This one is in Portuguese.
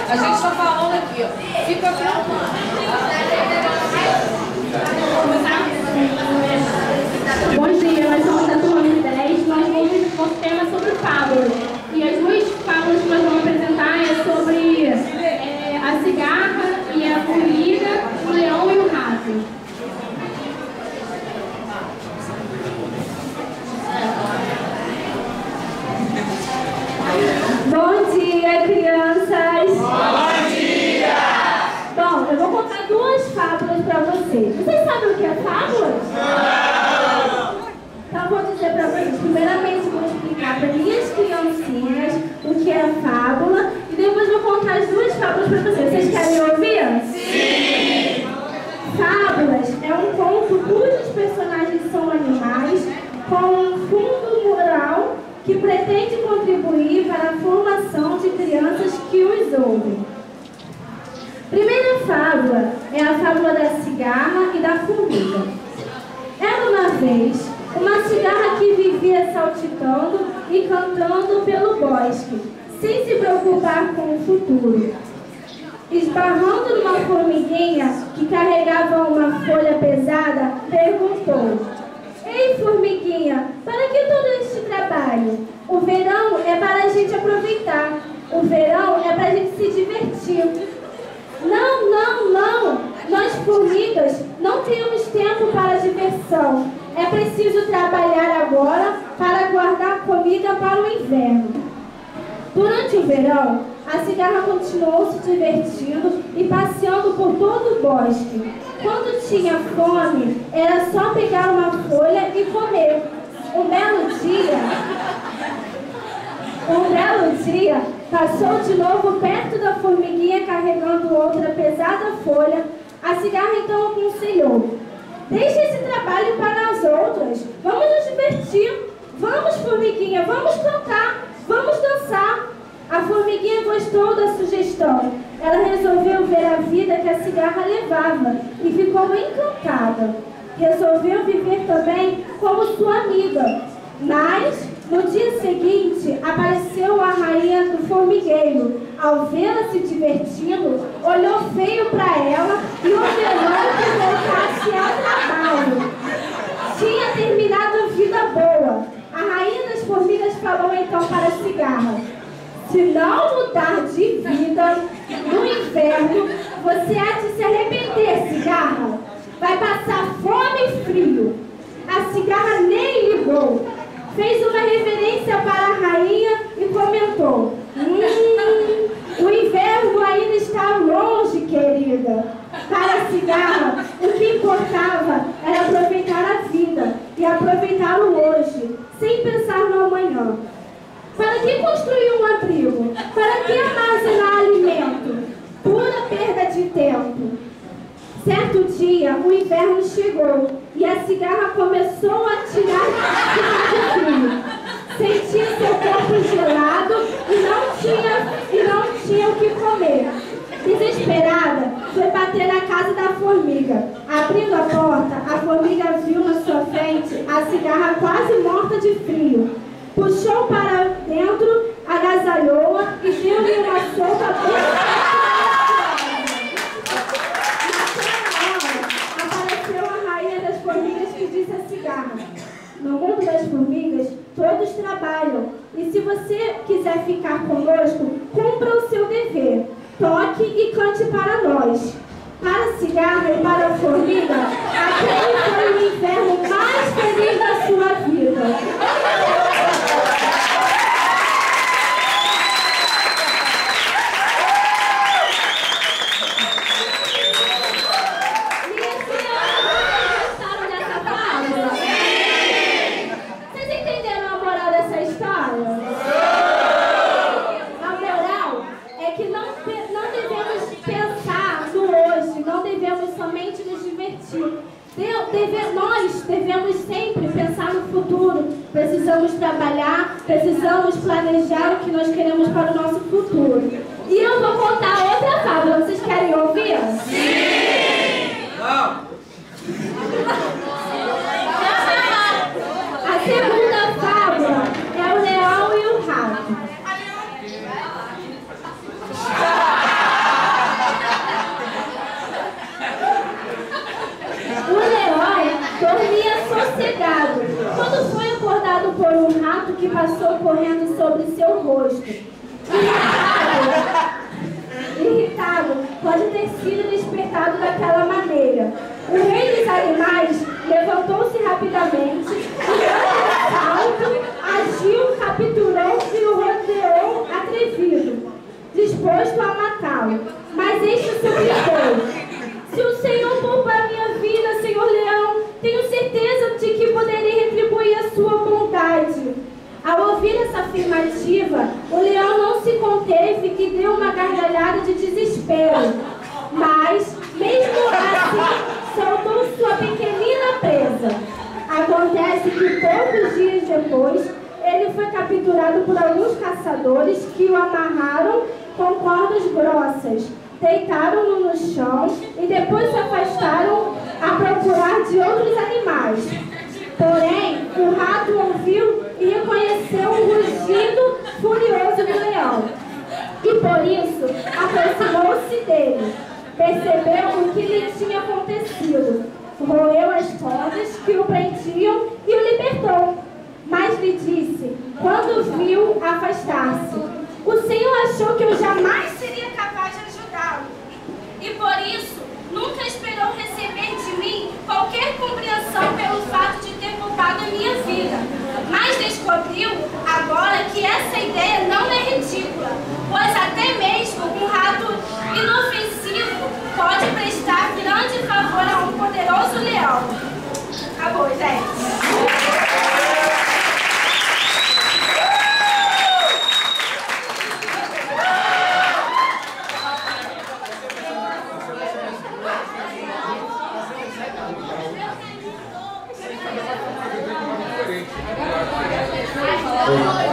A gente está falando aqui, ó. Fica tranquilo. Bom dia, nós somos da turma 10. Nós vamos ver nosso tema sobre fábulas. E as duas fábulas que nós vamos apresentar é sobre a cigarra e a formiga, o leão e o rato. Bom dia, crianças! Bom dia! Bom, eu vou contar duas fábulas para vocês. Vocês sabem o que é fábula? Não! Então eu vou dizer para vocês. Primeiramente, vou explicar para minhas criancinhas o que é fábula e depois vou contar as duas fábulas para vocês. Vocês querem ouvir? Sim! Fábulas é um conto cujos personagens são animais com um fundo moral que pretende contribuir para a formação de crianças que os ouvem. Primeira fábula é a fábula da cigarra e da formiga. Era uma vez uma cigarra que vivia saltitando e cantando pelo bosque, sem se preocupar com o futuro. Esbarrando numa formiguinha que carregava uma folha pesada, perguntou: "Ei, formiguinha, para que todo este trabalho? O verão é para a gente aproveitar. O verão é para a gente se divertir." "Não, não, não. Nós, formigas, não temos tempo para diversão. É preciso trabalhar agora para guardar comida para o inverno." Durante o verão, a cigarra continuou se divertindo e passeando por todo o bosque. Quando tinha fome, era só pegar uma folha e comer. Um belo dia, passou de novo perto da formiguinha carregando outra pesada folha. A cigarra então aconselhou: "Deixe esse trabalho para as outras. Vamos nos divertir. Vamos, formiguinha, vamos cantar. Vamos dançar." A formiguinha gostou da sugestão. Ela resolveu ver a vida que a cigarra levava e ficou encantada. Resolveu viver também como sua amiga. Mas, no dia seguinte, apareceu a rainha do formigueiro. Ao vê-la se divertindo, olhou feio para ela e ordenou que voltasse ao trabalho. Tinha terminado a vida boa. A rainha das formigas falou então para a cigarra: "Se não mudar de vida no inverno, você há de se arrepender, cigarra. Vai passar fome e frio." A cigarra nem ligou. Fez uma reverência para a rainha e comentou: "O inverno ainda está longe, querida." Para a cigarra, o que importava era aproveitar a vida e aproveitar o hoje, sem pensar no amanhã. Para que construir um abrigo? Para que armazenar alimento? Pura perda de tempo. Certo dia, o inverno chegou e a cigarra começou a tirar de frio. Sentia seu corpo gelado e não tinha o que comer. Desesperada, foi bater na casa da formiga. Abrindo a porta, a formiga viu na sua frente a cigarra quase morta de frio. Puxou para dentro, agasalhou-a e deu-lhe uma sopa bem. Naquela hora, apareceu a rainha das formigas que disse à cigarra: "No mundo das formigas, todos trabalham. E se você quiser ficar conosco, cumpra o seu dever. Toque e cante para nós." Para a cigarra e para a formiga, aquele foi o inverno mais feliz da sua vida. Nós devemos sempre pensar no futuro. Precisamos trabalhar, precisamos planejar o que nós queremos para o nosso futuro. E eu vou contar outra fábula. Vocês querem ouvir? Sim! Não! A segunda fábula é o leão e o rato. correndo sobre seu rosto. Irritado, pode ter sido despertado daquela maneira. O rei dos animais levantou-se rapidamente, e salto, agiu, capturou e o rodeou atrevido, disposto a matá-lo. Mas este suplicou: se o Senhor poupar a minha vida, Senhor Leão, tenho certeza de que poderei retribuir a sua bondade. Ao ouvir essa afirmativa, o leão não se conteve e deu uma gargalhada de desespero. Mas, mesmo assim, soltou sua pequenina presa. Acontece que poucos dias depois, ele foi capturado por alguns caçadores que o amarraram com cordas grossas, deitaram-no no chão e depois se afastaram a procurar de outros animais. Porém, o rato ouviu e reconheceu o rugido furioso do leão. E por isso, aproximou-se dele. Percebeu o que lhe tinha acontecido. Roeu as cordas que o prendiam e o libertou. Mas lhe disse, quando viu afastar-se: o Senhor achou que eu jamais seria capaz de ajudá-lo. E por isso, nunca esperou receber de mim qualquer compreensão pelo fato de ter poupado a minha vida. Mas descobriu agora que essa ideia não é ridícula, pois até mesmo um rato inofensivo pode prestar grande favor a um poderoso leão. Acabou, gente. Oi.